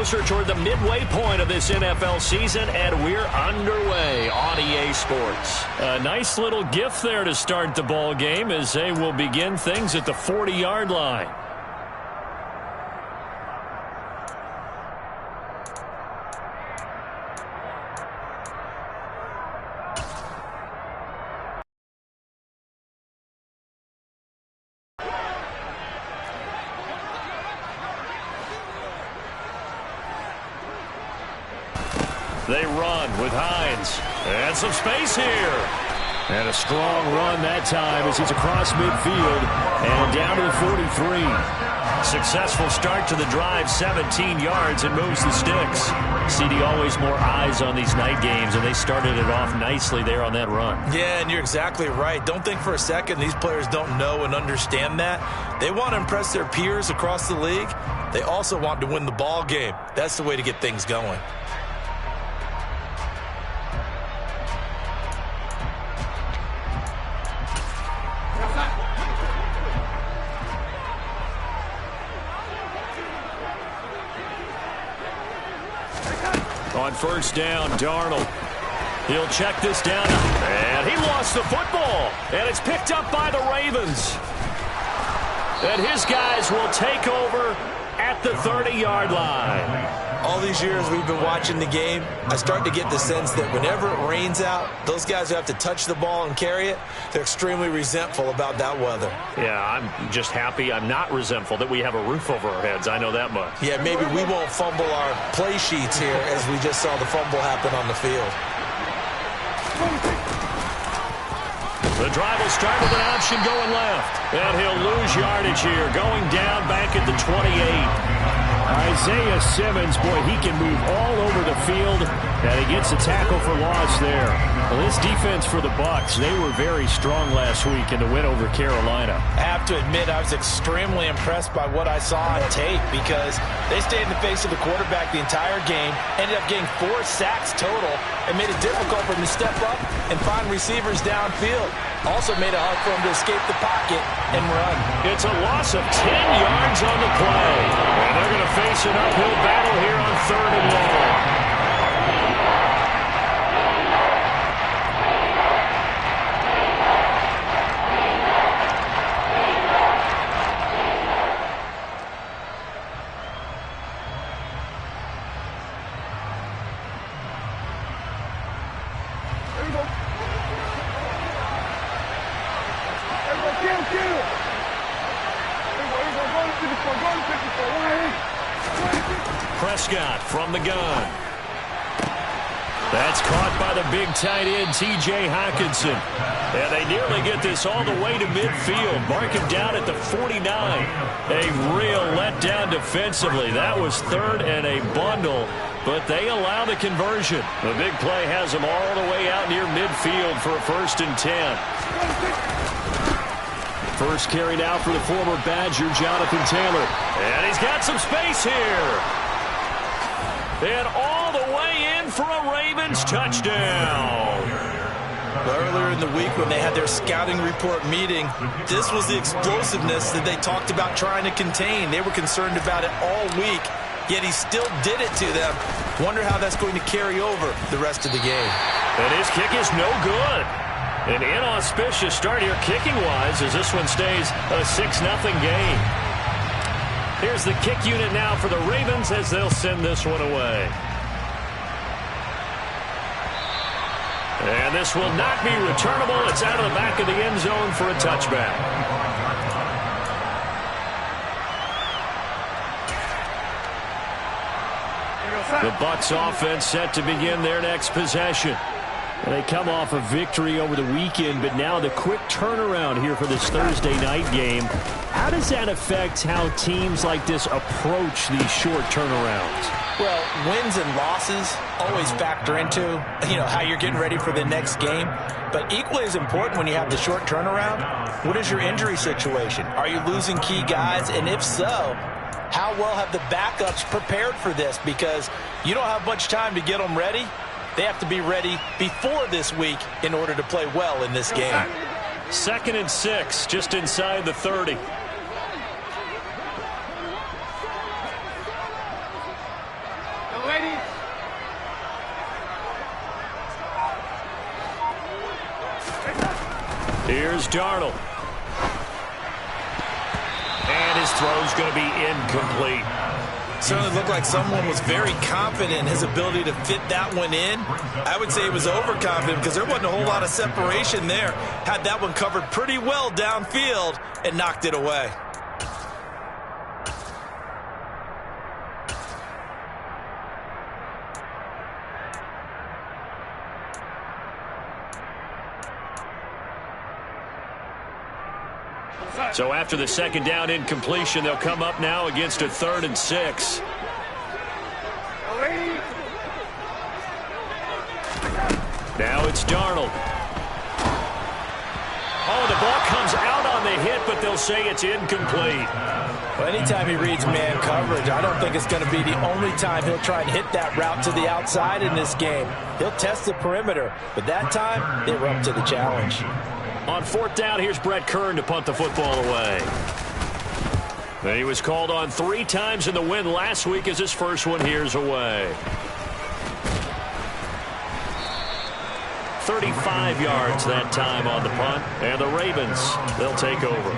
closer toward the midway point of this NFL season, and we're underway on EA Sports. A nice little gift there to start the ball game as they will begin things at the 40-yard line. They run with Hines. And some space here. And a strong run that time as he's across midfield and down to the 43. Successful start to the drive, 17 yards, and moves the sticks. CD, always more eyes on these night games, and they started it off nicely there on that run. Yeah, and you're exactly right. Don't think for a second these players don't know and understand that. They want to impress their peers across the league. They also want to win the ball game. That's the way to get things going. On first down, Darnold. He'll check this down. And he lost the football. And it's picked up by the Ravens. And his guys will take over at the 30-yard line. All these years we've been watching the game, I start to get the sense that whenever it rains out, those guys who have to touch the ball and carry it, they're extremely resentful about that weather. Yeah, I'm just happy I'm not resentful that we have a roof over our heads. I know that much. Yeah, maybe we won't fumble our play sheets here as we just saw the fumble happen on the field. The drive will start with an option going left. And he'll lose yardage here, going down back at the 28. Isaiah Simmons, boy, he can move all over the field, and he gets a tackle for loss there. Well, this defense for the Bucs, they were very strong last week in the win over Carolina. I have to admit, I was extremely impressed by what I saw on tape because they stayed in the face of the quarterback the entire game, ended up getting 4 sacks total, and made it difficult for him to step up and find receivers downfield. Also made it hard for him to escape the pocket and run. It's a loss of 10 yards on the play. And they're going to face an uphill battle here on 3rd and long. Prescott from the gun. That's caught by the big tight end, T.J. Hockenson. And they nearly get this all the way to midfield. Mark him down at the 49. A real letdown defensively. That was 3rd and a bundle, but they allow the conversion. The big play has them all the way out near midfield for a 1st and 10. First carry now for the former Badger, Jonathan Taylor. And he's got some space here. And all the way in for a Ravens touchdown. Earlier in the week when they had their scouting report meeting, this was the explosiveness that they talked about trying to contain. They were concerned about it all week, yet he still did it to them. Wonder how that's going to carry over the rest of the game. And his kick is no good. An inauspicious start here kicking-wise as this one stays a 6-0 game. Here's the kick unit now for the Ravens as they'll send this one away. And this will not be returnable. It's out of the back of the end zone for a touchback. The Bucs offense set to begin their next possession. They come off a victory over the weekend, but now the quick turnaround here for this Thursday night game. How does that affect how teams like this approach these short turnarounds? Well, wins and losses always factor into, how you're getting ready for the next game. But equally as important when you have the short turnaround, what is your injury situation? Are you losing key guys? And if so, how well have the backups prepared for this? Because you don't have much time to get them ready. They have to be ready before this week in order to play well in this game. 2nd and 6, just inside the 30. Here's Darnold. And his throw's going to be incomplete. Certainly looked like someone was very confident in his ability to fit that one in. I would say he was overconfident because there wasn't a whole lot of separation there. Had that one covered pretty well downfield and knocked it away. So after the second down incompletion, they'll come up now against a 3rd and 6. Now it's Darnold. Oh, the ball comes out on the hit, but they'll say it's incomplete. Well, anytime he reads man coverage, I don't think it's going to be the only time he'll try and hit that route to the outside in this game. He'll test the perimeter, but that time, they were up to the challenge. On 4th down, here's Brett Kern to punt the football away. He was called on 3 times in the win last week as his first one here's away. 35 yards that time on the punt, and the Ravens, they'll take over.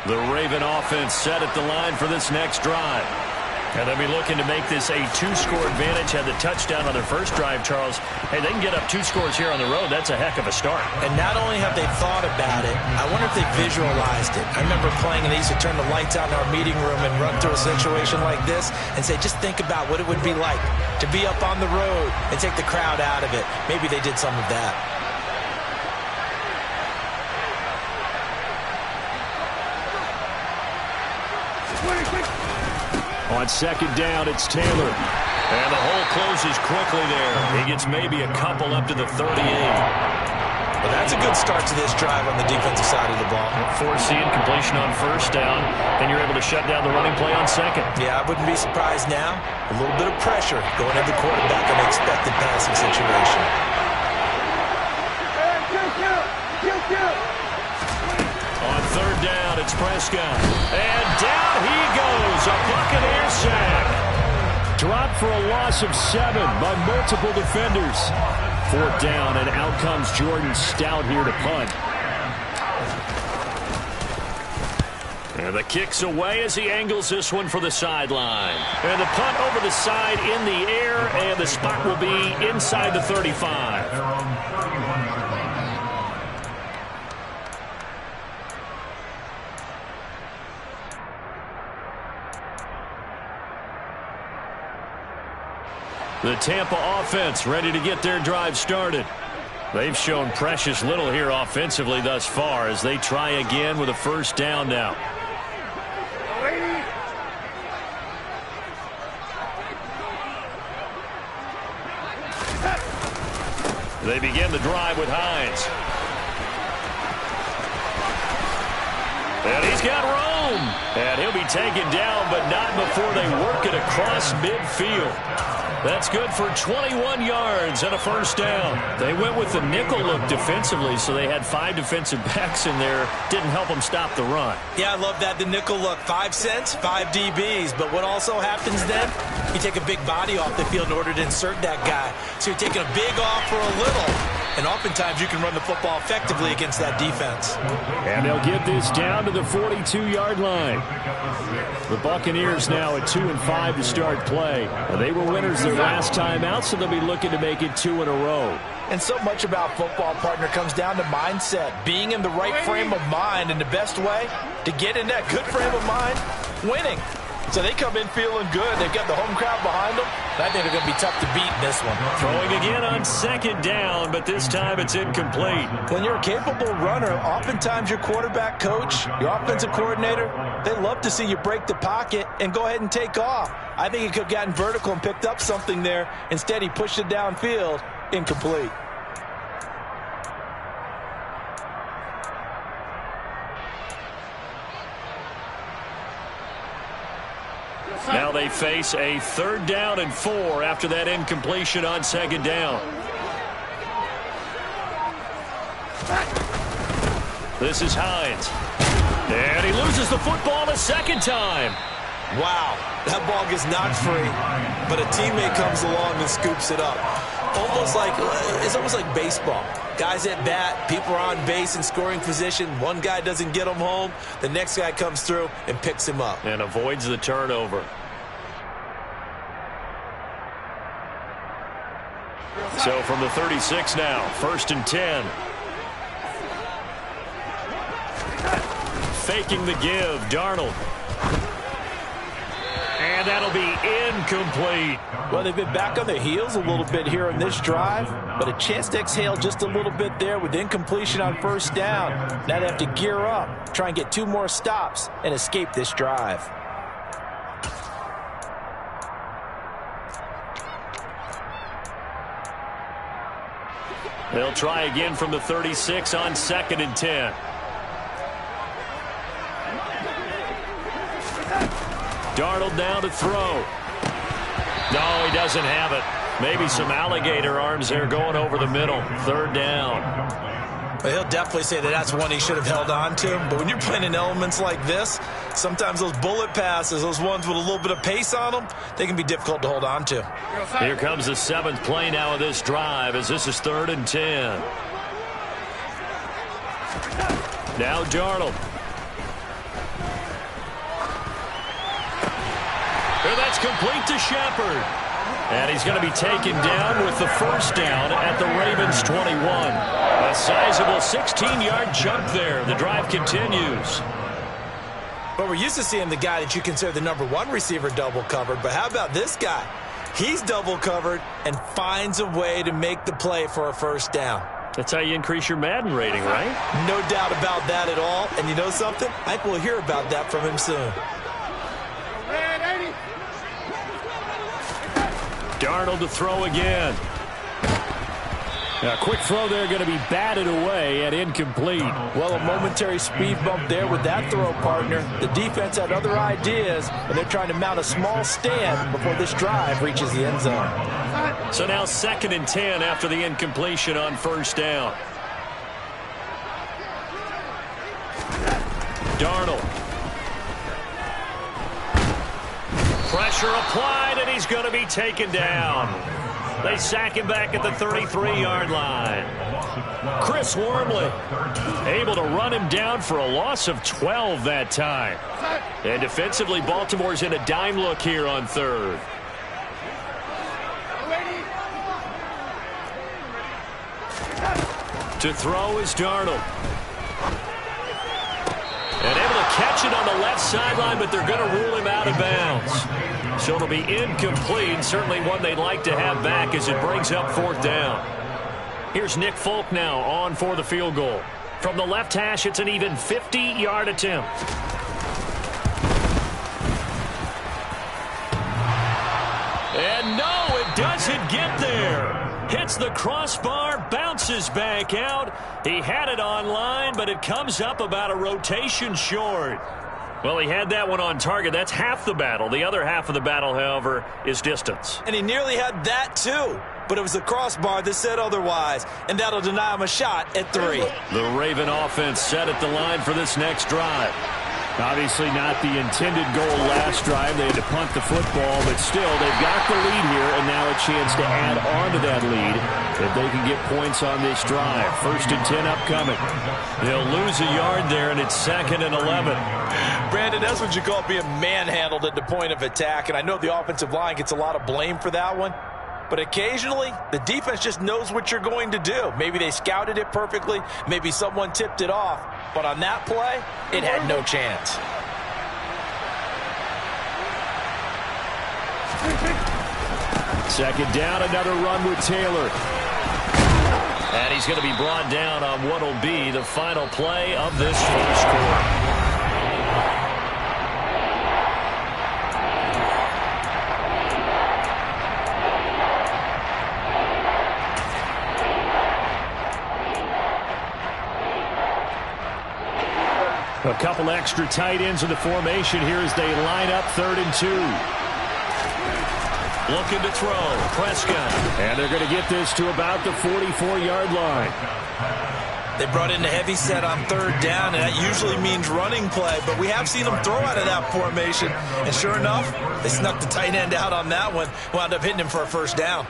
The Raven offense set at the line for this next drive. And they'll be looking to make this a 2-score advantage. Had the touchdown on their first drive, Charles. Hey, they can get up 2 scores here on the road. That's a heck of a start. And not only have they thought about it, I wonder if they visualized it. I remember playing, and they used to turn the lights out in our meeting room and run through a situation like this and say, just think about what it would be like to be up on the road and take the crowd out of it. Maybe they did some of that. On 2nd down, it's Taylor. And the hole closes quickly there. He gets maybe a couple up to the 38. Well, that's a good start to this drive on the defensive side of the ball. Force the incompletion on 1st down, and you're able to shut down the running play on 2nd. Yeah, I wouldn't be surprised now. A little bit of pressure going at the quarterback in an expected passing situation. On 3rd down, it's Prescott. And down he goes, a Buccaneer sack. Dropped for a loss of 7 by multiple defenders. 4th down, and out comes Jordan Stout here to punt. And the kick's away as he angles this one for the sideline. And the punt over the side in the air, and the spot will be inside the 35. The Tampa offense ready to get their drive started. They've shown precious little here offensively thus far as they try again with a 1st down now. They begin the drive with Hines. And he's got room. And he'll be taken down, but not before they work it across midfield. That's good for 21 yards and a 1st down. They went with the nickel look defensively, so they had 5 defensive backs in there. Didn't help them stop the run. Yeah, I love that, the nickel look. 5 cents, 5 DBs. But what also happens then? You take a big body off the field in order to insert that guy. So you're taking a big off for a little. And oftentimes you can run the football effectively against that defense. And they'll get this down to the 42-yard line. The Buccaneers now at 2-5 to start play. They were winners their last time out, so they'll be looking to make it 2 in a row. And so much about football, partner, comes down to mindset. Being in the right frame of mind, and the best way to get in that good frame of mind, winning. So they come in feeling good. They've got the home crowd behind them. And I think they're going to be tough to beat in this one. Throwing again on 2nd down, but this time it's incomplete. When you're a capable runner, oftentimes your quarterback coach, your offensive coordinator, they love to see you break the pocket and go ahead and take off. I think he could have gotten vertical and picked up something there. Instead, he pushed it downfield. Incomplete. Now they face a 3rd down and 4 after that incompletion on 2nd down. This is Hines. And he loses the football a 2nd time. Wow, that ball gets knocked free, but a teammate comes along and scoops it up. It's almost like baseball. Guys at bat, people are on base in scoring position. One guy doesn't get him home. The next guy comes through and picks him up. And avoids the turnover. So from the 36 now, 1st and 10. Faking the give, Darnold. And that'll be incomplete. Well, they've been back on their heels a little bit here in this drive, but a chance to exhale just a little bit there with incompletion on 1st down. Now they have to gear up, try and get 2 more stops, and escape this drive. They'll try again from the 36 on 2nd and 10. Darnold now to throw. No, he doesn't have it. Maybe some alligator arms there going over the middle. 3rd down. Well, he'll definitely say that that's one he should have held on to. But when you're playing in elements like this, sometimes those bullet passes, those ones with a little bit of pace on them, they can be difficult to hold on to. Here comes the 7th play now of this drive as this is 3rd and 10. Now Darnold. And that's complete to Shepard. And he's going to be taken down with the 1st down at the Ravens 21. A sizable 16-yard jump there. The drive continues. But we're used to seeing the guy that you consider the #1 receiver double covered. But how about this guy? He's double covered and finds a way to make the play for a 1st down. That's how you increase your Madden rating, right? No doubt about that at all. And you know something? I think we'll hear about that from him soon. Darnold to throw again. A quick throw there going to be batted away and incomplete. Well, a momentary speed bump there with that throw, partner. The defense had other ideas, and they're trying to mount a small stand before this drive reaches the end zone. So now 2nd and 10 after the incompletion on 1st down. Darnold. Pressure applied, and he's going to be taken down. They sack him back at the 33-yard line. Chris Wormley able to run him down for a loss of 12 that time. And defensively, Baltimore's in a dime look here on 3rd. To throw is Darnold. And able to catch it on the left sideline, but they're going to rule him out of bounds. So it'll be incomplete, certainly one they'd like to have back as it brings up 4th down. Here's Nick Folk now on for the field goal. From the left hash, it's an even 50-yard attempt. And no, it doesn't get there. Hits the crossbar, bounces back out. He had it on line, but it comes up about a rotation short. Well, he had that one on target. That's half the battle. The other half of the battle, however, is distance. And he nearly had that, too. But it was the crossbar that said otherwise, and that'll deny him a shot at 3. The Raven offense set at the line for this next drive. Obviously not the intended goal last drive. They had to punt the football, but still, they've got the lead here, and now a chance to add on to that lead if they can get points on this drive. 1st and 10 upcoming. They'll lose a yard there, and it's 2nd and 11. Brandon, that's what you call being manhandled at the point of attack, and I know the offensive line gets a lot of blame for that one. But occasionally, the defense just knows what you're going to do. Maybe they scouted it perfectly. Maybe someone tipped it off. But on that play, it had no chance. Second down, another run with Taylor. And he's going to be brought down on what will be the final play of this 1st quarter. A couple extra tight ends in the formation here as they line up 3rd and 2. Looking to throw, Prescott. And they're going to get this to about the 44-yard line. They brought in the heavy set on third down, and that usually means running play, but we have seen them throw out of that formation. And sure enough, they snuck the tight end out on that one, wound up hitting him for a first down.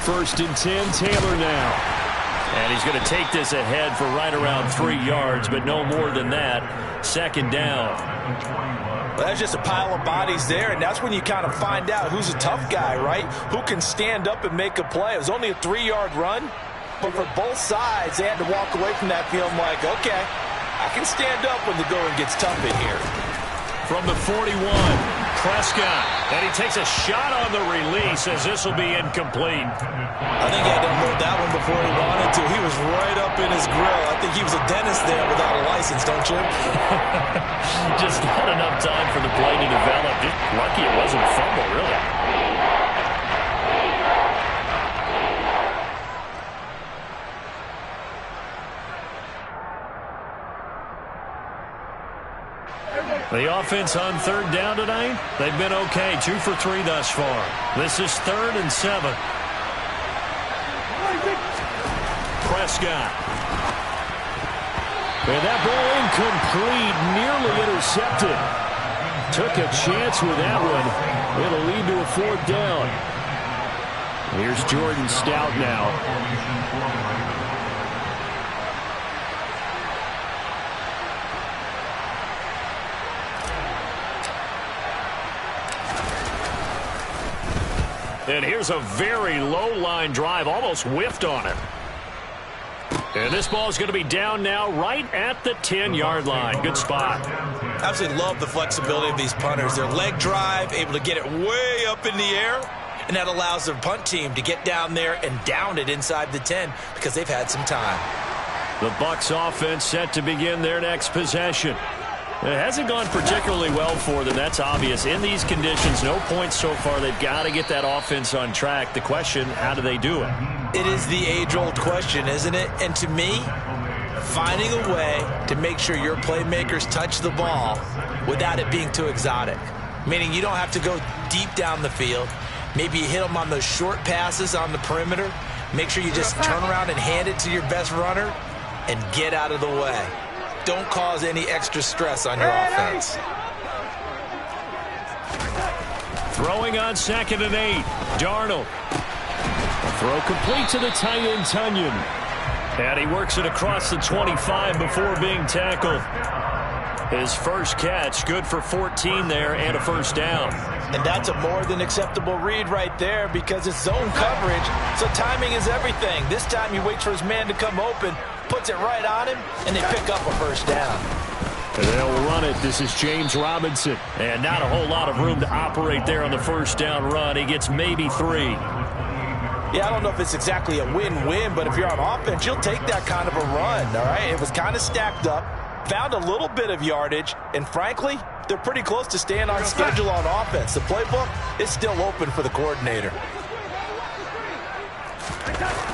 First and 10, Taylor now. And he's going to take this ahead for right around 3 yards, but no more than that. Second down. Well, that's just a pile of bodies there, and that's when you kind of find out who's a tough guy, right? Who can stand up and make a play. It was only a 3-yard run, but for both sides, they had to walk away from that feeling like, okay, I can stand up when the going gets tough in here. From the 41, Prescott. And he takes a shot on the release as this will be incomplete. I think he had to unload that one before he wanted to. He was right up in his grill. I think he was a dentist there without a license, don't you? Just not enough time for the play to develop. Just lucky it wasn't a fumble, really. The offense on third down tonight, they've been okay. 2 for 3 thus far. This is 3rd and 7. Prescott. And that ball incomplete, nearly intercepted. Took a chance with that one. It'll lead to a 4th down. Here's Jordan Stout now. And here's a very low line drive, almost whiffed on it. And this ball is going to be down now right at the 10-yard line. Good spot. Absolutely love the flexibility of these punters. Their leg drive, able to get it way up in the air, and that allows their punt team to get down there and down it inside the 10 because they've had some time. The Bucs offense set to begin their next possession. It hasn't gone particularly well for them, that's obvious. In these conditions, no points so far. They've got to get that offense on track. The question, how do they do it? It is the age-old question, isn't it? And to me, finding a way to make sure your playmakers touch the ball without it being too exotic. Meaning you don't have to go deep down the field. Maybe you hit them on those short passes on the perimeter. Make sure you just turn around and hand it to your best runner and get out of the way. Don't cause any extra stress on your offense. Throwing on 2nd and 8. Darnold. Throw complete to the tight end, Tunyon. And he works it across the 25 before being tackled. His first catch, good for 14 there and a first down. And that's a more than acceptable read right there because it's zone coverage, so timing is everything. This time he waits for his man to come open, puts it right on him, and they pick up a first down. And they'll run it. This is James Robinson. And not a whole lot of room to operate there on the first down run. He gets maybe 3. Yeah, I don't know if it's exactly a win-win, but if you're on offense, you'll take that kind of a run, all right? It was kind of stacked up, found a little bit of yardage, and frankly, they're pretty close to staying on schedule on offense. The playbook is still open for the coordinator.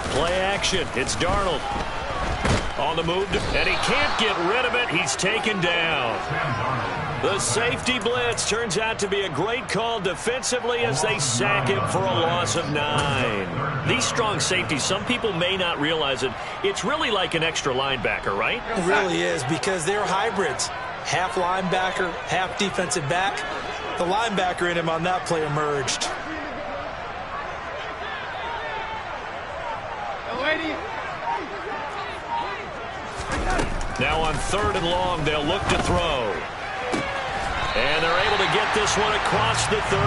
Play action. It's Darnold. On the move, and he can't get rid of it. He's taken down. The safety blitz turns out to be a great call defensively as they sack him for a loss of 9. These strong safeties, some people may not realize it. It's really like an extra linebacker, right? It really is because they're hybrids. Half linebacker, half defensive back. The linebacker in him on that play emerged. Now on 3rd and long, they'll look to throw. And they're able to get this one across the 35.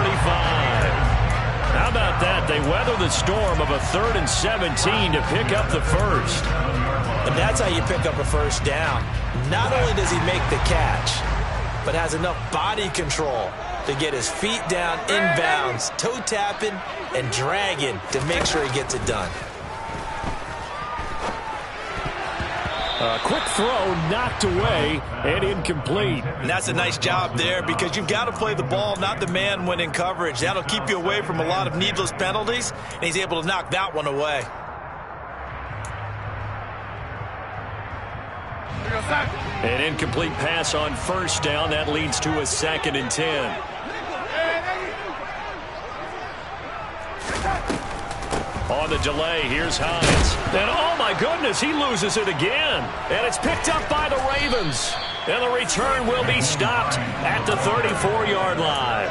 How about that? They weather the storm of a 3rd and 17 to pick up the first. And that's how you pick up a first down. Not only does he make the catch, but has enough body control to get his feet down inbounds, toe tapping and dragging to make sure he gets it done. A quick throw knocked away and incomplete. And that's a nice job there because you've got to play the ball, not the man when in coverage. That'll keep you away from a lot of needless penalties, and he's able to knock that one away. Here goes that. An incomplete pass on first down. That leads to a 2nd and 10. On the delay, here's Hines. And oh my goodness, he loses it again. And it's picked up by the Ravens. And the return will be stopped at the 34-yard line.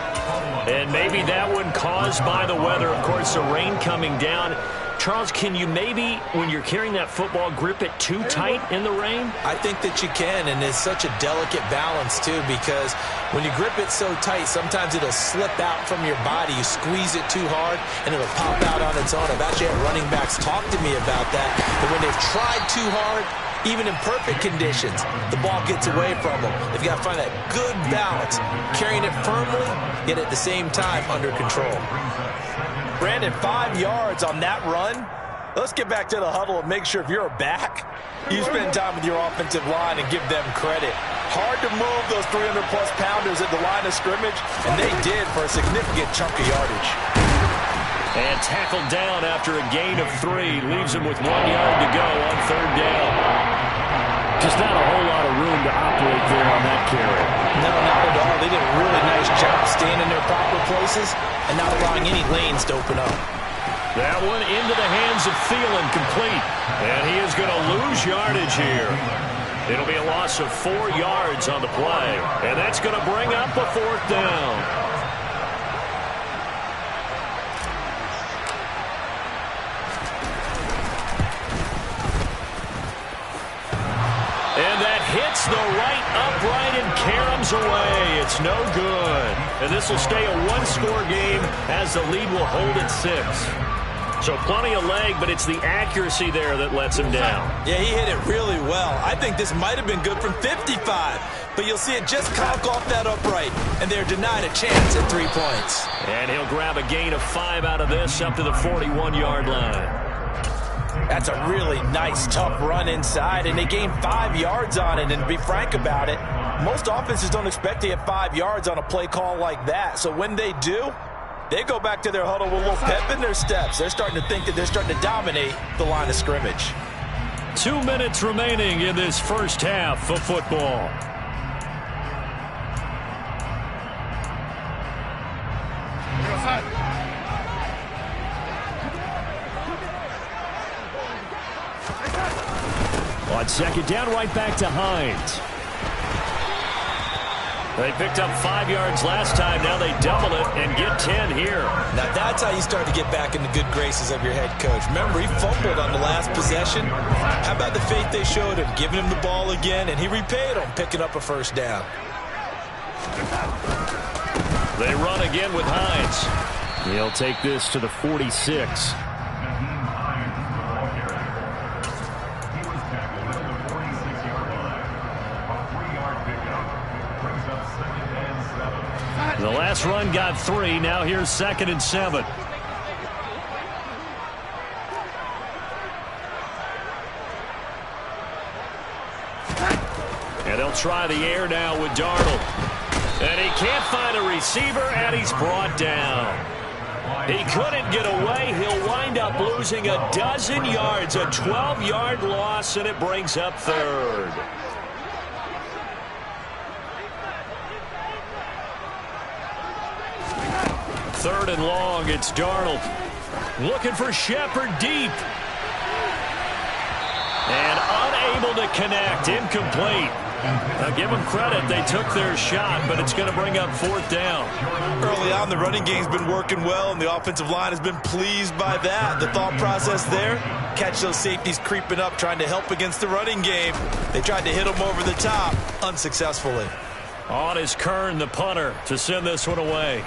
And maybe that one caused by the weather. Of course, the rain coming down. Charles, can you maybe, when you're carrying that football, grip it too tight in the rain? I think that you can, and it's such a delicate balance, too, because when you grip it so tight, sometimes it'll slip out from your body. You squeeze it too hard, and it'll pop out on its own. I've actually had running backs talk to me about that, that when they've tried too hard, even in perfect conditions, the ball gets away from them. They've got to find that good balance, carrying it firmly, yet at the same time under control. Brandon, 5 yards on that run. Let's get back to the huddle and make sure if you're a back, you spend time with your offensive line and give them credit. Hard to move those 300-plus pounders at the line of scrimmage, and they did for a significant chunk of yardage. And tackled down after a gain of 3. Leaves him with 1 yard to go on 3rd down. Just not a whole lot of room to operate there on that carry. No, not at all. They did a really nice job staying in their proper places and not allowing any lanes to open up. That one into the hands of Thielen, complete. And he is going to lose yardage here. It'll be a loss of 4 yards on the play. And that's going to bring up a 4th down. And that hits the right upright and caroms away. It's no good. And this will stay a 1-score game as the lead will hold at 6. So plenty of leg, but it's the accuracy there that lets him down. Yeah, he hit it really well. I think this might have been good from 55. But you'll see it just conk off that upright. And they're denied a chance at 3 points. And he'll grab a gain of 5 out of this up to the 41-yard line. That's a really nice, tough run inside, and they gained 5 yards on it. And to be frank about it, most offenses don't expect to get 5 yards on a play call like that. So when they do, they go back to their huddle with a little pep in their steps. They're starting to think that they're starting to dominate the line of scrimmage. 2 minutes remaining in this first half of football. On 2nd down, right back to Hines. They picked up 5 yards last time. Now they double it and get 10 here. Now that's how you start to get back in the good graces of your head coach. Remember, he fumbled on the last possession. How about the faith they showed him, giving him the ball again, and he repaid them, picking up a 1st down. They run again with Hines. He'll take this to the 46. The last run got 3. Now here's 2nd and 7. And they'll try the air now with Darnold. And he can't find a receiver, and he's brought down. He couldn't get away. He'll wind up losing a dozen yards, a 12-yard loss, and it brings up 3rd. Third and long, it's Darnold. Looking for Shepard deep. And unable to connect, incomplete. Now give them credit, they took their shot, but it's going to bring up 4th down. Early on, the running game's been working well, and the offensive line has been pleased by that. The thought process there, catch those safeties creeping up, trying to help against the running game. They tried to hit them over the top, unsuccessfully. On is Kern, the punter, to send this one away.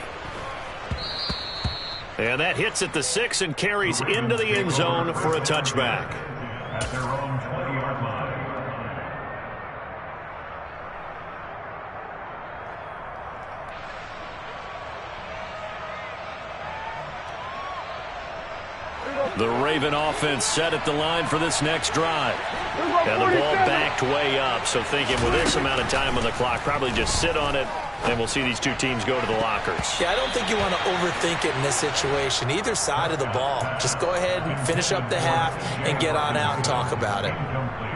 And that hits at the 6 and carries into the end zone for a touchback. At their own 20-yard line. The Raven offense set at the line for this next drive. And the ball backed way up, so thinking with this amount of time on the clock, probably just sit on it, and we'll see these two teams go to the lockers. Yeah, I don't think you want to overthink it in this situation. Either side of the ball. Just go ahead and finish up the half and get on out and talk about it.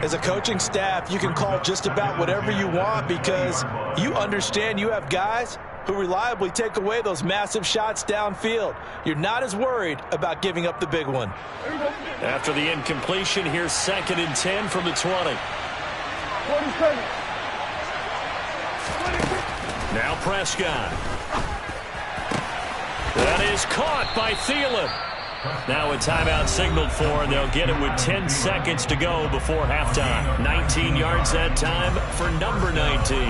As a coaching staff, you can call just about whatever you want because you understand you have guys who reliably take away those massive shots downfield. You're not as worried about giving up the big one. After the incompletion, here's 2nd and 10 from the 20. Now Prescott. That is caught by Thielen. Now a timeout signaled for, and they'll get it with 10 seconds to go before halftime. 19 yards that time for number 19.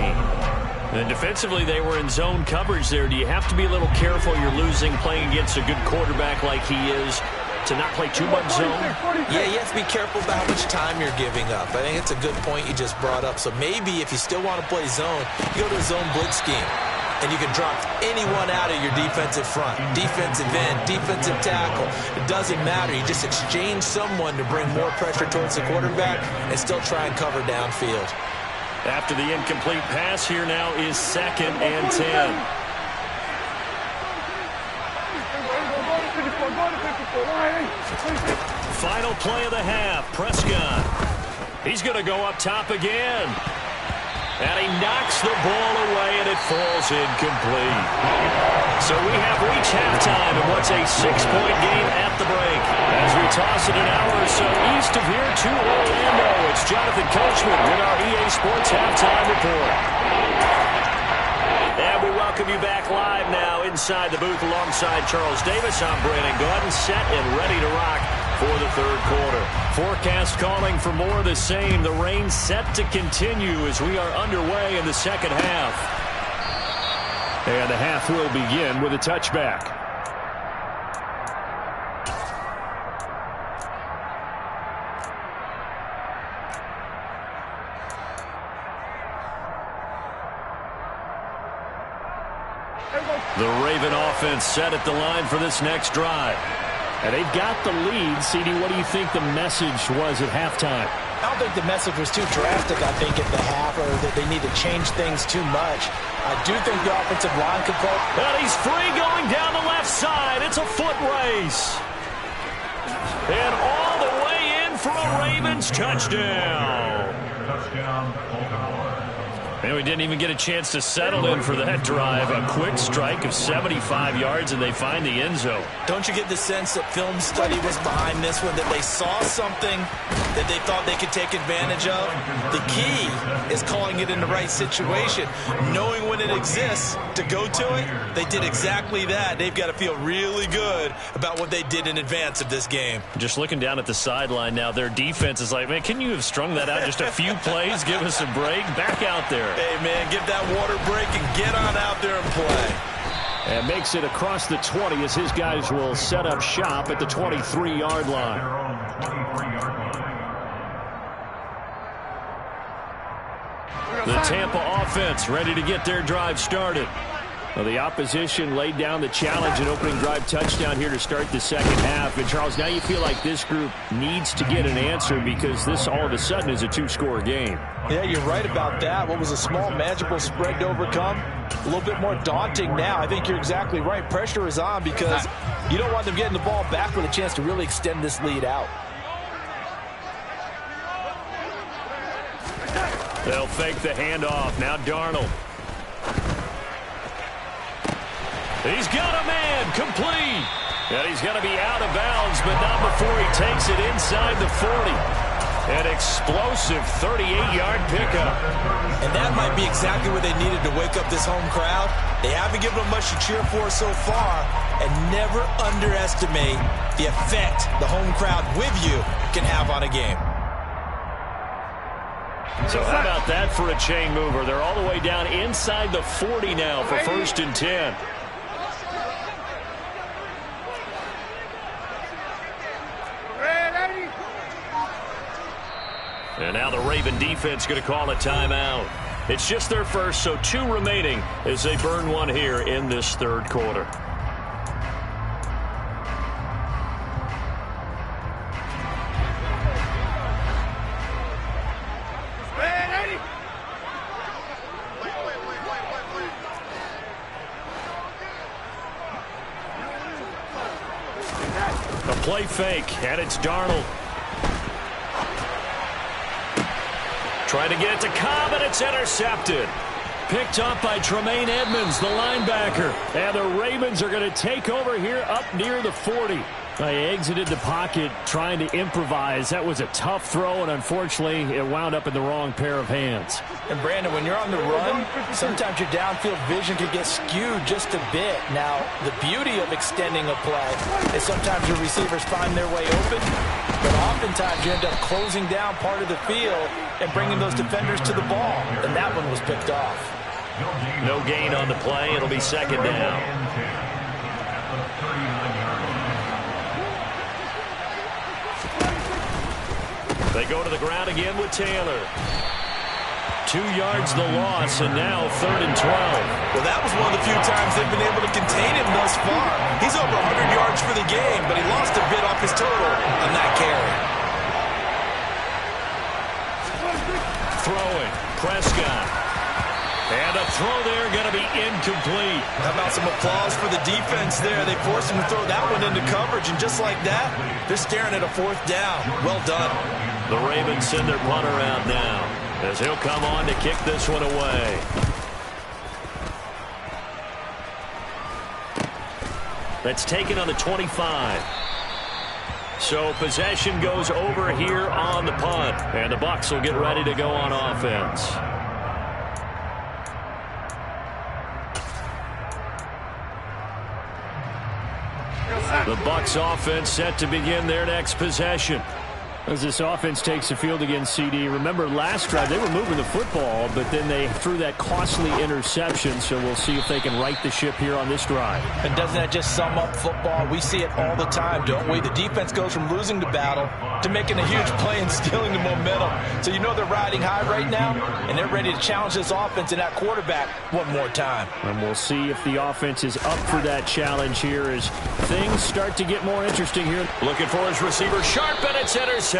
And defensively, they were in zone coverage there. Do you have to be a little careful? You're losing playing against a good quarterback like he is to not play too much zone? Yeah, you have to be careful about how much time you're giving up. I think it's a good point you just brought up. So maybe if you still want to play zone, you go to a zone blitz scheme. And you can drop anyone out of your defensive front. Defensive end, defensive tackle. It doesn't matter. You just exchange someone to bring more pressure towards the quarterback and still try and cover downfield. After the incomplete pass, here now is 2nd and 10. Final play of the half, Prescott. He's going to go up top again. And he knocks the ball away, and it falls incomplete. So we have reached halftime in what's a 6-point game at the break. As we toss it an hour or so east of here to Orlando, it's Jonathan Coachman with our EA Sports Halftime Report. And we welcome you back live now inside the booth alongside Charles Davis. I'm Brandon Gaudin, set and ready to rock for the third quarter. Forecast calling for more of the same. The rain set to continue as we are underway in the second half. And the half will begin with a touchback. The Raven offense set at the line for this next drive. And they've got the lead. CD, what do you think the message was at halftime? I don't think the message was too drastic, I think, at the half, or that they need to change things too much. I do think the offensive line could play. And he's free going down the left side. It's a foot race. And all the way in for a Ravens touchdown. Touchdown, Baltimore. And we didn't even get a chance to settle in for that drive. A quick strike of 75 yards, and they find the end zone. Don't you get the sense that film study was behind this one, that they saw something that they thought they could take advantage of? The key is calling it in the right situation, knowing when it exists to go to it. They did exactly that. They've got to feel really good about what they did in advance of this game. Just looking down at the sideline now, their defense is like, man, can you have strung that out just a few plays? Give us a break. Back out there. Hey, man, give that water break and get on out there and play. And makes it across the 20 as his guys will set up shop at the 23-yard line. Their own 23-yard line. The Tampa offense ready to get their drive started. Well, the opposition laid down the challenge, an opening drive touchdown here to start the second half. And, Charles, now you feel like this group needs to get an answer because this all of a sudden is a two-score game. Yeah, you're right about that. What was a small, manageable spread to overcome, a little bit more daunting now. I think you're exactly right. Pressure is on because you don't want them getting the ball back with a chance to really extend this lead out. They'll fake the handoff. Now Darnold. He's got a man, complete. And he's going to be out of bounds, but not before he takes it inside the 40. An explosive 38-yard pickup. And that might be exactly what they needed to wake up this home crowd. They haven't given them much to cheer for so far, and never underestimate the effect the home crowd with you can have on a game. So how about that for a chain mover? They're all the way down inside the 40 now for 1st and 10. And now the Raven defense going to call a timeout. It's just their first, so 2 remaining as they burn one here in this third quarter. Play fake, and it's Darnold. Trying to get it to Cobb, and it's intercepted. Picked up by Tremaine Edmonds, the linebacker. And the Ravens are going to take over here up near the 40. They exited the pocket trying to improvise. That was a tough throw, and unfortunately, it wound up in the wrong pair of hands. And, Brandon, when you're on the run, sometimes your downfield vision can get skewed just a bit. Now, the beauty of extending a play is sometimes your receivers find their way open, but oftentimes you end up closing down part of the field and bringing those defenders to the ball, and that one was picked off. No gain on the play. It'll be second down. They go to the ground again with Taylor. 2 yards the loss, and now 3rd and 12. Well, that was one of the few times they've been able to contain him thus far. He's over 100 yards for the game, but he lost a bit off his total on that carry. Throwing, Prescott. And a throw there going to be incomplete. How about some applause for the defense there? They forced him to throw that one into coverage, and just like that, they're staring at a 4th down. Well done. The Ravens send their punter out now, as he'll come on to kick this one away. That's taken on the 25. So possession goes over here on the punt, and the Bucs will get ready to go on offense. The Bucs offense set to begin their next possession. As this offense takes the field against CD, remember last drive they were moving the football, but then they threw that costly interception, so we'll see if they can right the ship here on this drive. And doesn't that just sum up football? We see it all the time, don't we? The defense goes from losing the battle to making a huge play and stealing the momentum. So you know they're riding high right now, and they're ready to challenge this offense and that quarterback one more time. And we'll see if the offense is up for that challenge here as things start to get more interesting here. Looking for his receiver, Sharp, and it's intercepted.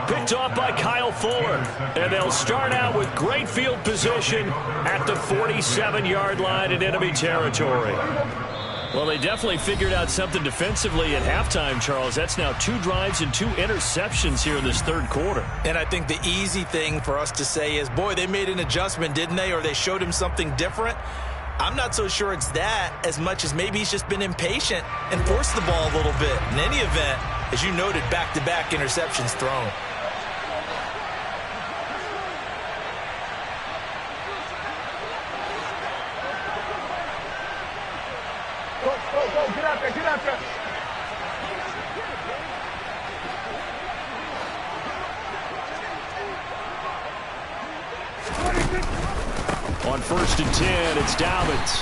Picked off by Kyle Fuller. And they'll start out with great field position at the 47-yard line in enemy territory. Well, they definitely figured out something defensively at halftime, Charles. That's now 2 drives and 2 interceptions here in this 3rd quarter. And I think the easy thing for us to say is, boy, they made an adjustment, didn't they? Or they showed him something different. I'm not so sure it's that as much as maybe he's just been impatient and forced the ball a little bit. In any event, as you noted, back-to-back interceptions thrown. Go, get out there, get out there. On 1st and 10, it's Dobbins.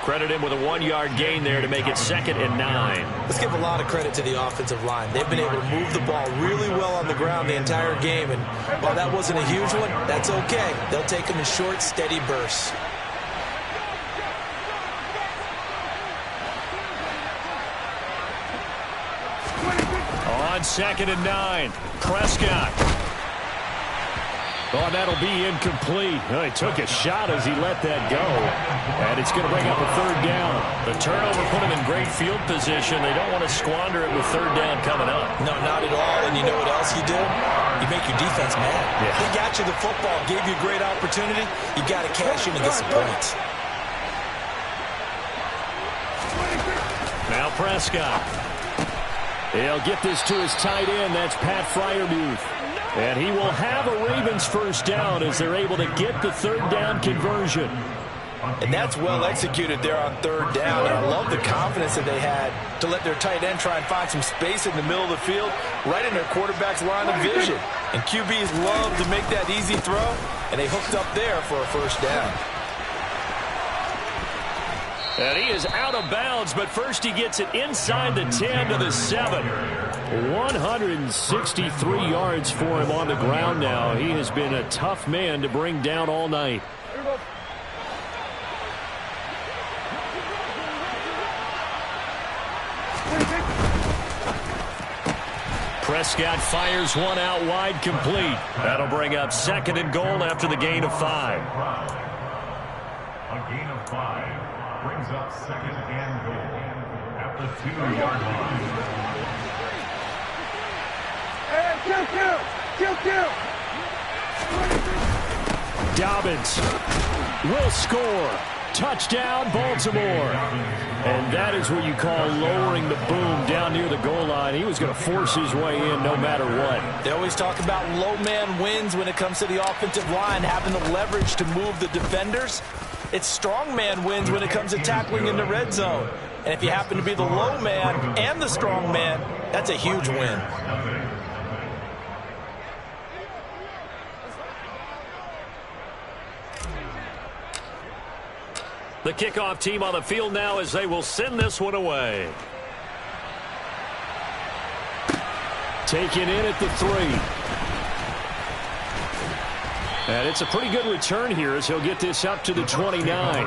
Credit him with a 1-yard gain there to make it 2nd and 9. Let's give a lot of credit to the offensive line. They've been able to move the ball really well on the ground the entire game. And while that wasn't a huge one, that's okay. They'll take them in short, steady bursts. On 2nd and 9, Prescott. Oh, that'll be incomplete. Oh, he took a shot as he let that go. And it's going to bring up a 3rd down. The turnover put him in great field position. They don't want to squander it with 3rd down coming up. No, not at all. And you know what else you do? You make your defense mad. Yeah. They got you the football, gave you a great opportunity. You got to cash in and get some points. Now Prescott. He'll get this to his tight end. That's Pat Freiermuth. And he will have a Ravens 1st down as they're able to get the 3rd down conversion. And that's well executed there on 3rd down. And I love the confidence that they had to let their tight end try and find some space in the middle of the field, right in their quarterback's line of vision. And QBs love to make that easy throw, and they hooked up there for a 1st down. And he is out of bounds, but first he gets it inside the 10 to the 7. 163 yards for him on the ground now. He has been a tough man to bring down all night. Prescott fires one out wide, complete. That'll bring up 2nd and goal after the gain of 5. A gain of 5 brings up 2nd and goal. the 2-yard line. Hey, kill. Dobbins will score. Touchdown, Baltimore. And that is what you call lowering the boom down near the goal line. He was going to force his way in no matter what. They always talk about low man wins when it comes to the offensive line, having the leverage to move the defenders. It's strong man wins when it comes to tackling in the red zone. And if you happen to be the low man and the strong man, that's a huge win. The kickoff team on the field now as they will send this one away. Taken in at the 3. And it's a pretty good return here as he'll get this up to the 29.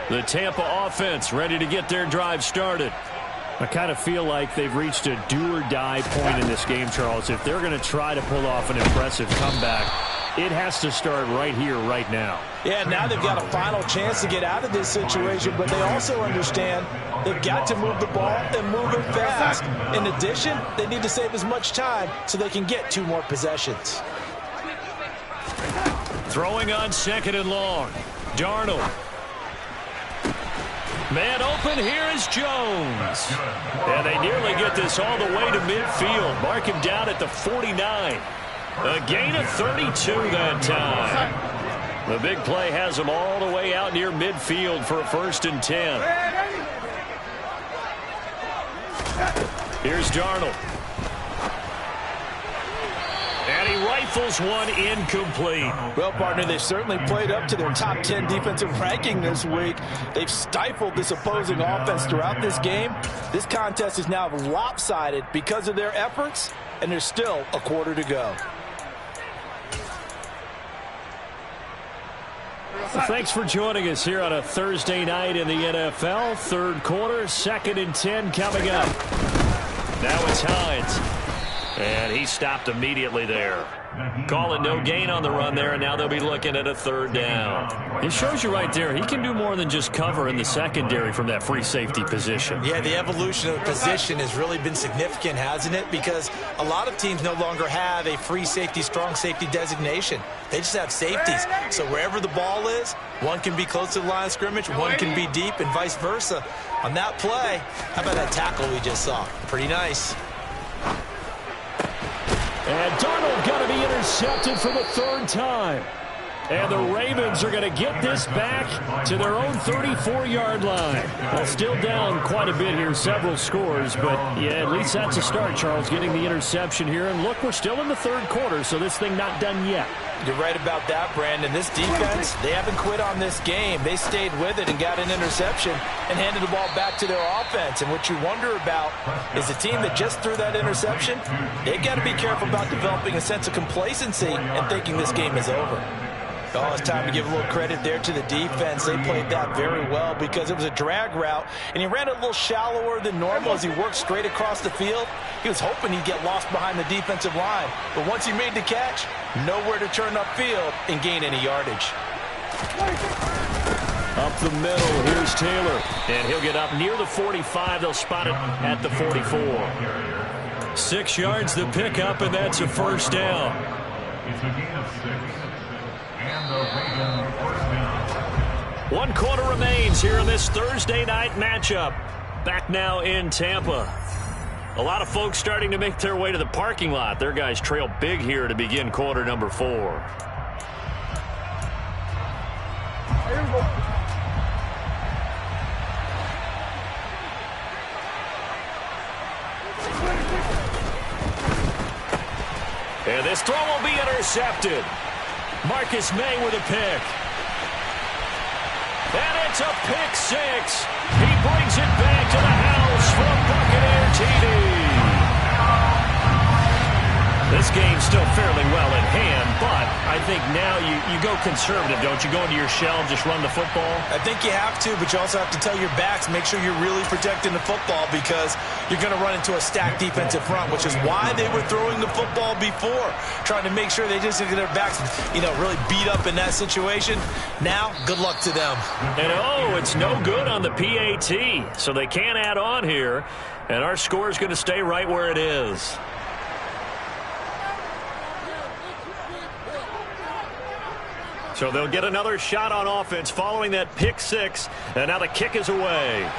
The Tampa offense ready to get their drive started. I kind of feel like they've reached a do-or-die point in this game, Charles. If they're going to try to pull off an impressive comeback, it has to start right here, right now. Yeah, now they've got a final chance to get out of this situation, but they also understand they've got to move the ball and move it fast. In addition, they need to save as much time so they can get 2 more possessions. Throwing on 2nd and long. Darnold. Man open, here is Jones. And they nearly get this all the way to midfield. Mark him down at the 49. A gain of 32 that time. The big play has them all the way out near midfield for a 1st and 10. Here's Darnold. And he rifles one incomplete. Well, partner, they've certainly played up to their top 10 defensive ranking this week. They've stifled this opposing offense throughout this game. This contest is now lopsided because of their efforts, and there's still a quarter to go. Well, thanks for joining us here on a Thursday night in the NFL. 3rd quarter, 2nd and 10 coming up. Now it's Hines. And he stopped immediately there. Call it no gain on the run there, and now they'll be looking at a 3rd down. It shows you right there, he can do more than just cover in the secondary from that free safety position. Yeah, the evolution of the position has really been significant, hasn't it? Because a lot of teams no longer have a free safety, strong safety designation. They just have safeties. So wherever the ball is, one can be close to the line of scrimmage, one can be deep, and vice versa. On that play, how about that tackle we just saw? Pretty nice. And Darnold got to be intercepted for the 3rd time. And the Ravens are going to get this back to their own 34-yard line. Well, still down quite a bit here, several scores. But, yeah, at least that's a start, Charles, getting the interception here. And, look, we're still in the 3rd quarter, so this thing not done yet. You're right about that, Brandon. This defense, they haven't quit on this game. They stayed with it and got an interception and handed the ball back to their offense. And what you wonder about is the team that just threw that interception, they've got to be careful about developing a sense of complacency and thinking this game is over. Oh, it's time to give a little credit there to the defense. They played that very well because it was a drag route, and he ran a little shallower than normal as he worked straight across the field. He was hoping he'd get lost behind the defensive line, but once he made the catch, nowhere to turn upfield and gain any yardage. Up the middle, here's Taylor, and he'll get up near the 45. They'll spot it at the 44. 6 yards the pickup, and that's a 1st down. It's a gain of 6. And the Ravens 1st down. 1 quarter remains here in this Thursday night matchup. Back now in Tampa. A lot of folks starting to make their way to the parking lot. Their guys trail big here to begin quarter number 4. And this throw will be intercepted. Marcus May with a pick. And it's a pick 6. He brings it back to the house for a Buccaneer TD. The This game's still fairly well in hand, but I think now you go conservative, don't you? Go into your shell and just run the football? I think you have to, but you also have to tell your backs, make sure you're really protecting the football because you're going to run into a stacked defensive front, which is why they were throwing the football before, trying to make sure they just get their backs, really beat up in that situation. Now, good luck to them. And it's no good on the PAT, so they can't add on here, and our score is going to stay right where it is. So they'll get another shot on offense following that pick six, and now the kick is away.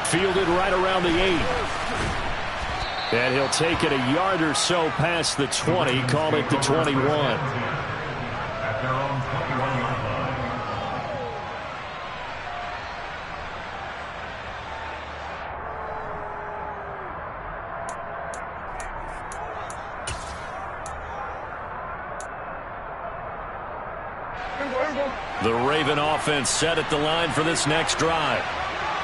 Fielded right around the 8. And he'll take it a yard or so past the 20, call it the 21. At their own 21-yard line. The Raven offense set at the line for this next drive.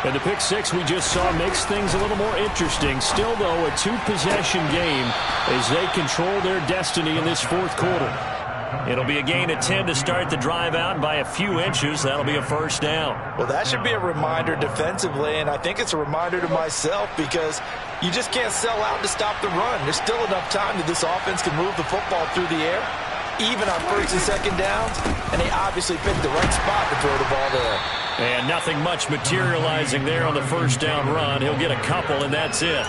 And the pick six we just saw makes things a little more interesting. Still, though, a 2-possession game as they control their destiny in this fourth quarter. It'll be a gain of 10 to start the drive out, and by a few inches, that'll be a first down. Well, that should be a reminder defensively, and I think it's a reminder to myself because you just can't sell out to stop the run. There's still enough time that this offense can move the football through the air, even on first and second downs, and they obviously picked the right spot to throw the ball there. And nothing much materializing there on the first down run. He'll get a couple, and that's it.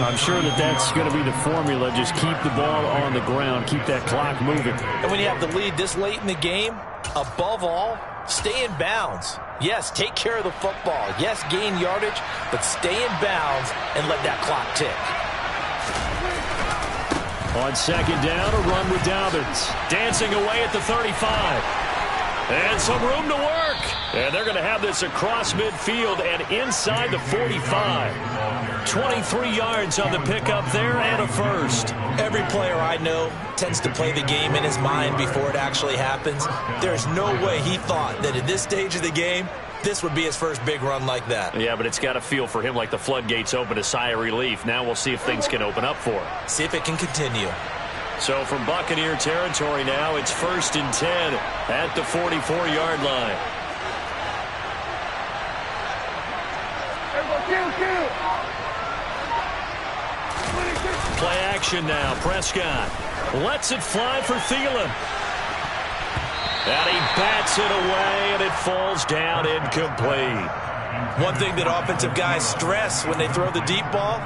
I'm sure that's going to be the formula. Just keep the ball on the ground. Keep that clock moving. And when you have the lead this late in the game, above all, stay in bounds. Yes, take care of the football. Yes, gain yardage, but stay in bounds and let that clock tick. On second down, a run with Dobbins. Dancing away at the 35. And some room to work. And they're going to have this across midfield and inside the 45. 23 yards on the pickup there and a first. Every player I know tends to play the game in his mind before it actually happens. There's no way he thought that at this stage of the game, this would be his first big run like that. Yeah, but it's got to feel for him like the floodgates open, a sigh of relief. Now we'll see if things can open up for him. See if it can continue. So from Buccaneer territory now, it's 1st and 10 at the 44-yard line. Play action now. Prescott lets it fly for Thielen. And he bats it away, and it falls down incomplete. One thing that offensive guys stress when they throw the deep ball,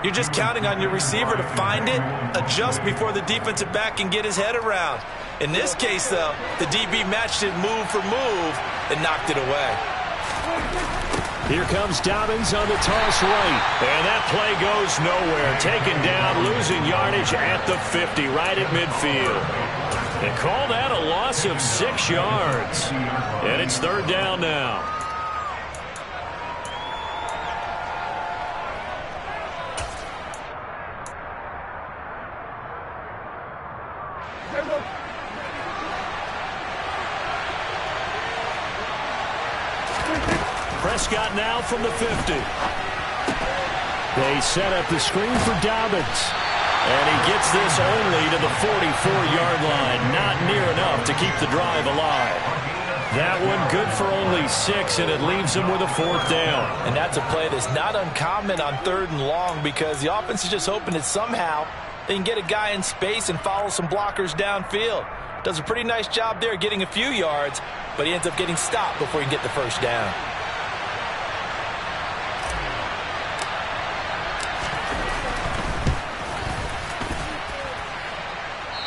you're just counting on your receiver to find it, adjust before the defensive back can get his head around. In this case, though, the DB matched it move for move and knocked it away. Here comes Dobbins on the toss right. And that play goes nowhere. Taken down, losing yardage at the 50, right at midfield. They call that a loss of 6 yards. And it's 3rd down now. Prescott now from the 50. They set up the screen for Dobbins. And he gets this only to the 44-yard line. Not near enough to keep the drive alive. That one good for only 6, and it leaves him with a 4th down. And that's a play that's not uncommon on 3rd and long because the offense is just hoping that somehow they can get a guy in space and follow some blockers downfield. Does a pretty nice job there getting a few yards, but he ends up getting stopped before he can get the 1st down.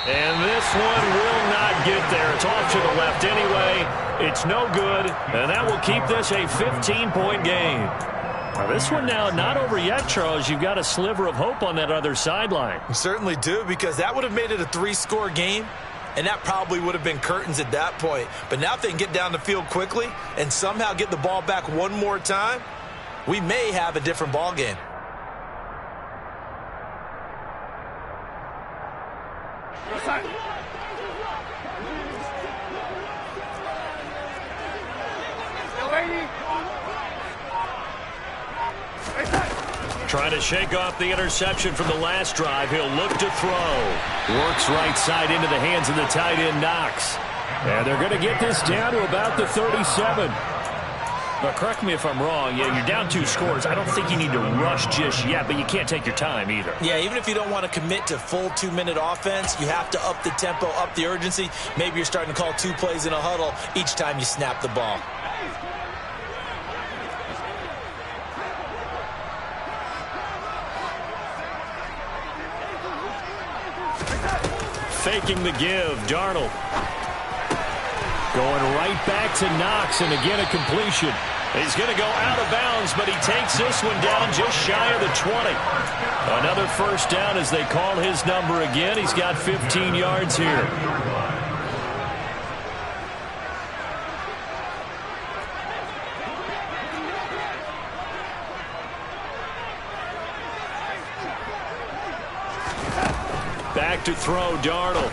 And this one will not get there. It's off to the left anyway. It's no good, and that will keep this a 15-point game. Now this one now not over yet, Charles. You've got a sliver of hope on that other sideline. You certainly do, because that would have made it a 3-score game, and that probably would have been curtains at that point. But now if they can get down the field quickly and somehow get the ball back one more time, we may have a different ball game. Trying to shake off the interception from the last drive. He'll look to throw. Works right side into the hands of the tight end, Knox. And they're going to get this down to about the 37. But correct me if I'm wrong. Yeah, you're down 2 scores. I don't think you need to rush just yet, but you can't take your time either. Yeah, even if you don't want to commit to full 2-minute offense, you have to up the tempo, up the urgency. Maybe you're starting to call 2 plays in a huddle each time you snap the ball. Faking the give, Darnold. Going right back to Knox, and again a completion. He's going to go out of bounds, but he takes this one down just shy of the 20. Another first down as they call his number again. He's got 15 yards here. Back to throw, Darnold.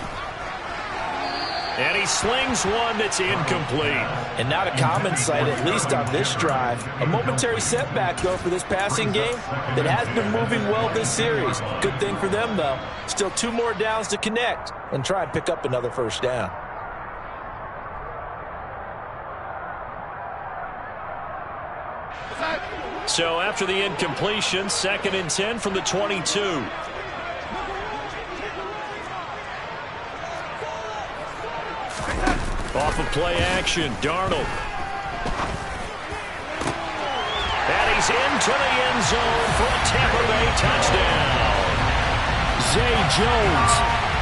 And he slings one that's incomplete. And not a common sight, at least on this drive. A momentary setback, though, for this passing game that has been moving well this series. Good thing for them, though. Still 2 more downs to connect and try and pick up another first down. So after the incompletion, 2nd and 10 from the 22. Off of play action, Darnold. And he's into the end zone for a Tampa Bay touchdown. Zay Jones,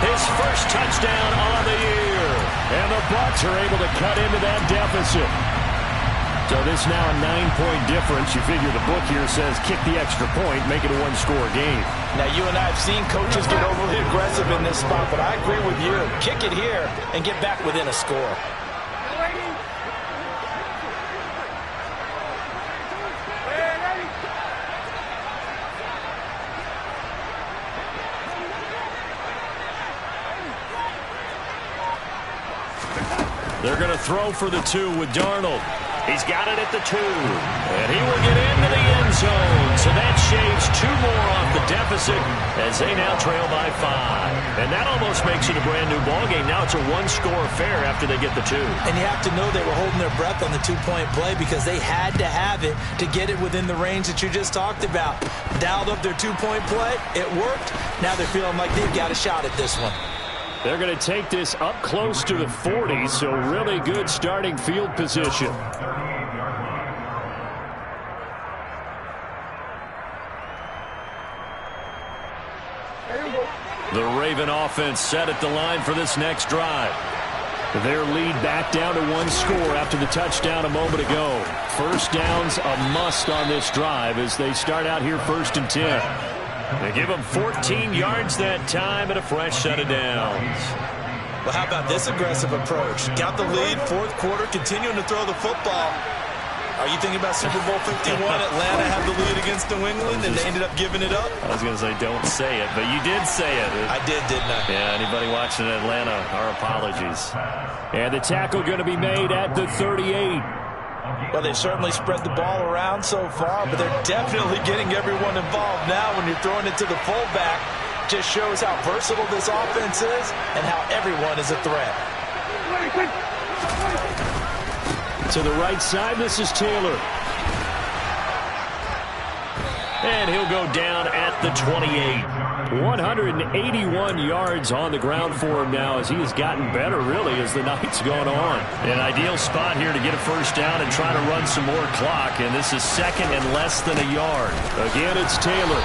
his first touchdown on the year. And the Bucs are able to cut into that deficit. So this now a 9-point difference. You figure the book here says kick the extra point, make it a 1-score game. Now, you and I have seen coaches get overly aggressive in this spot, but I agree with you. Kick it here and get back within a score. They're going to throw for the 2 with Darnold. He's got it at the 2. And he will get into the end zone. So that shaves 2 more off the deficit as they now trail by 5. And that almost makes it a brand new ballgame. Now it's a 1-score affair after they get the 2. And you have to know they were holding their breath on the 2-point play because they had to have it to get it within the range that you just talked about. Dialed up their 2-point play. It worked. Now they're feeling like they've got a shot at this one. They're going to take this up close to the 40, so really good starting field position. The Raven offense set at the line for this next drive. Their lead back down to 1 score after the touchdown a moment ago. First down's a must on this drive as they start out here 1st and 10. They give them 14 yards that time and a fresh set of downs. Well, how about this aggressive approach? Got the lead, 4th quarter, continuing to throw the football. Are you thinking about Super Bowl 51? Atlanta had the lead against New England, and they ended up giving it up? I was going to say don't say it, but you did say it. I did, didn't I? Yeah, anybody watching Atlanta, our apologies. And the tackle going to be made at the 38. Well, they certainly spread the ball around so far, but they're definitely getting everyone involved now when you're throwing it to the fullback. Just shows how versatile this offense is and how everyone is a threat. To the right side, this is Taylor. And he'll go down at the 28. 181 yards on the ground for him now as he has gotten better, really, as the night's gone on. An ideal spot here to get a first down and try to run some more clock, and this is 2nd and less than a yard. Again, it's Taylor.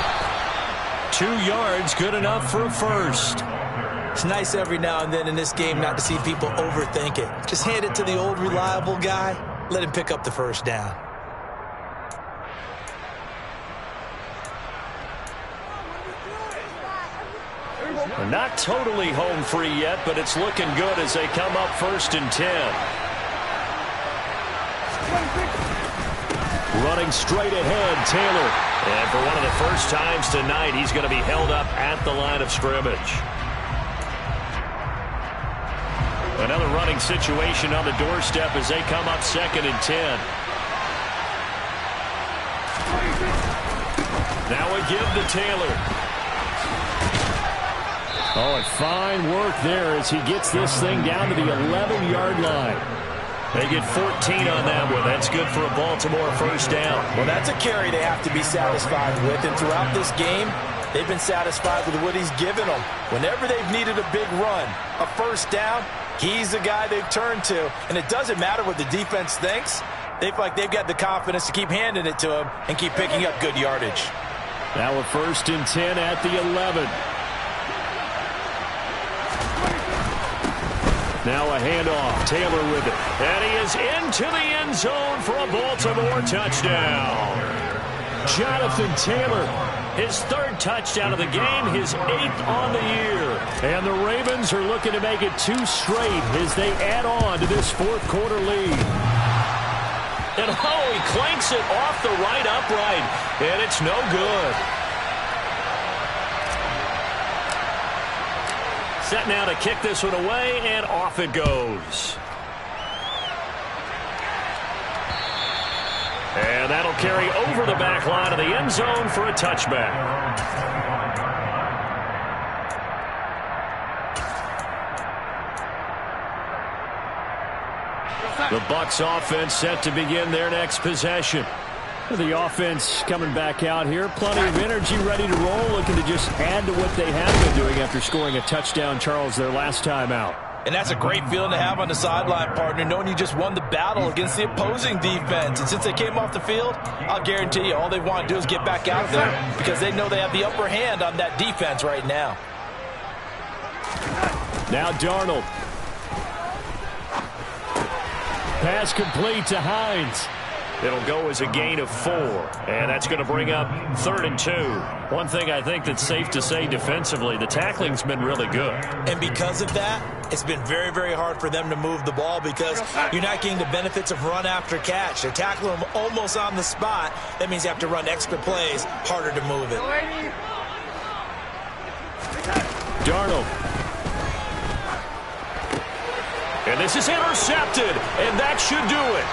2 yards, good enough for a first. It's nice every now and then in this game not to see people overthink it. Just hand it to the old reliable guy. Let him pick up the first down. Not totally home free yet, but it's looking good as they come up 1st and 10. Running straight ahead, Taylor. And for one of the first times tonight, he's going to be held up at the line of scrimmage. Another running situation on the doorstep as they come up 2nd and 10. Now a give to Taylor. Oh, and fine work there as he gets this thing down to the 11-yard line. They get 14 on that one. That's good for a Baltimore first down. Well, that's a carry they have to be satisfied with. And throughout this game, they've been satisfied with what he's given them. Whenever they've needed a big run, a first down, he's the guy they've turned to. And it doesn't matter what the defense thinks. They feel like they've got the confidence to keep handing it to him and keep picking up good yardage. Now a 1st and 10 at the 11. Now a handoff. Taylor with it. And he is into the end zone for a Baltimore touchdown. Jonathan Taylor, his 3rd touchdown of the game, his 8th on the year. And the Ravens are looking to make it 2 straight as they add on to this 4th quarter lead. And oh, he clanks it off the right upright. And it's no good. Set now to kick this one away, and off it goes. And that'll carry over the back line of the end zone for a touchback. The Bucs offense set to begin their next possession. The offense coming back out here. Plenty of energy, ready to roll, looking to just add to what they have been doing after scoring a touchdown, Charles, their last time out. And that's a great feeling to have on the sideline, partner, knowing you just won the battle against the opposing defense. And since they came off the field, I'll guarantee you all they want to do is get back out there because they know they have the upper hand on that defense right now. Now Darnold. Pass complete to Hines. It'll go as a gain of 4, and that's going to bring up 3rd and 2. One thing I think that's safe to say defensively, the tackling's been really good. And because of that, it's been very, very hard for them to move the ball because you're not getting the benefits of run after catch. They're tackling them almost on the spot. That means you have to run extra plays, harder to move it. Darnold. And this is intercepted, and that should do it.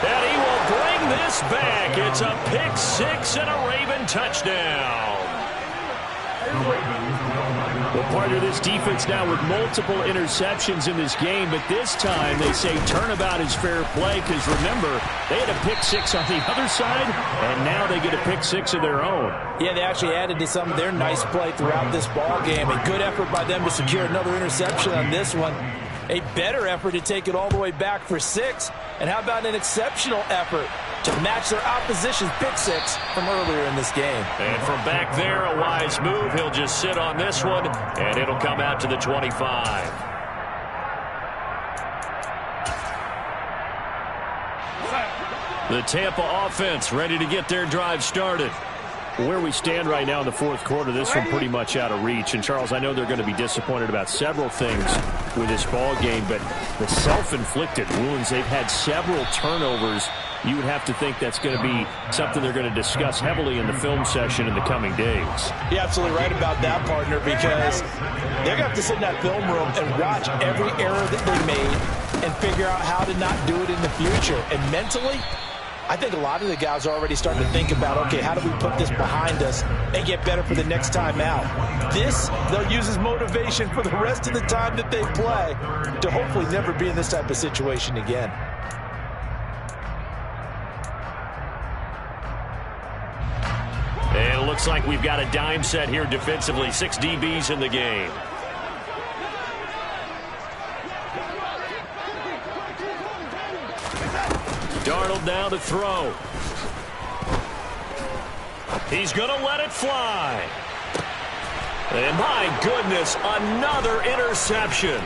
And he will bring this back. It's a pick 6 and a Raven touchdown. Well, partner, this defense now with multiple interceptions in this game, but this time they say turnabout is fair play because, remember, they had a pick 6 on the other side, and now they get a pick 6 of their own. Yeah, they actually added to some of their nice play throughout this ball game. A good effort by them to secure another interception on this one. A better effort to take it all the way back for 6. And how about an exceptional effort to match their opposition's pick 6 from earlier in this game. And from back there, a wise move. He'll just sit on this one, and it'll come out to the 25. The Tampa offense ready to get their drive started. Where we stand right now in the 4th quarter, this one pretty much out of reach. And, Charles, I know they're going to be disappointed about several things with this ball game, but the self-inflicted wounds, they've had several turnovers. You would have to think that's going to be something they're going to discuss heavily in the film session in the coming days. You're absolutely right about that, partner, because they're going to have to sit in that film room and watch every error that they made and figure out how to not do it in the future. And mentally, I think a lot of the guys are already starting to think about, okay, how do we put this behind us and get better for the next time out? This, they'll use as motivation for the rest of the time that they play to hopefully never be in this type of situation again. And it looks like we've got a dime set here defensively. 6 DBs in the game. Darnold now to throw. He's going to let it fly. And my goodness, another interception.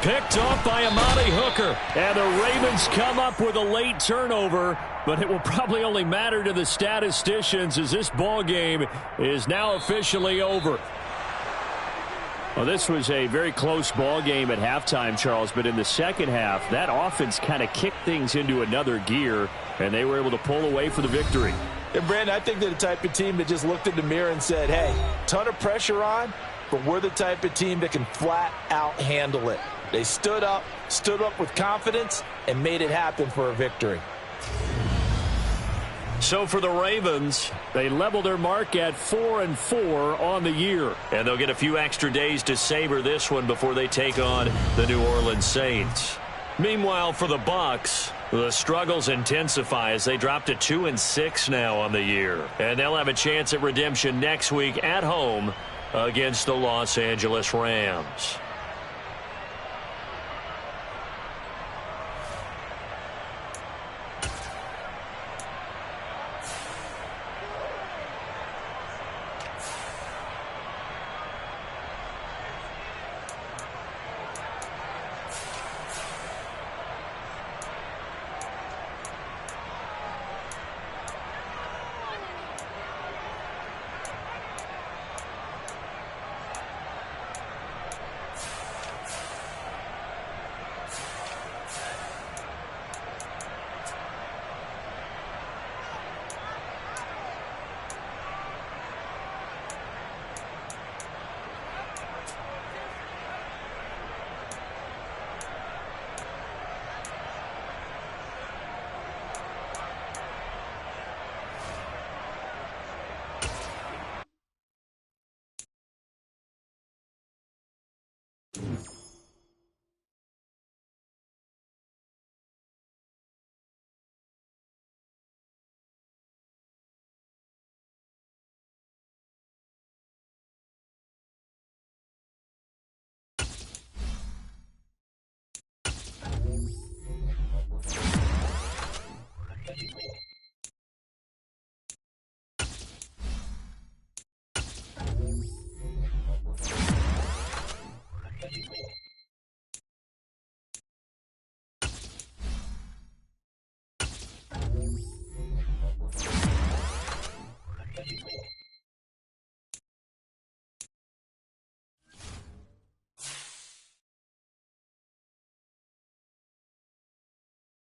Picked off by Amani Hooker. And the Ravens come up with a late turnover, but it will probably only matter to the statisticians as this ball game is now officially over. Well, this was a very close ball game at halftime, Charles, but in the second half, that offense kind of kicked things into another gear, and they were able to pull away for the victory. And, Brandon, I think they're the type of team that just looked in the mirror and said, hey, ton of pressure on, but we're the type of team that can flat out handle it. They stood up with confidence, and made it happen for a victory. So for the Ravens, they level their mark at 4-4 on the year. And they'll get a few extra days to savor this one before they take on the New Orleans Saints. Meanwhile, for the Bucs, the struggles intensify as they drop to 2-6 now on the year. And they'll have a chance at redemption next week at home against the Los Angeles Rams.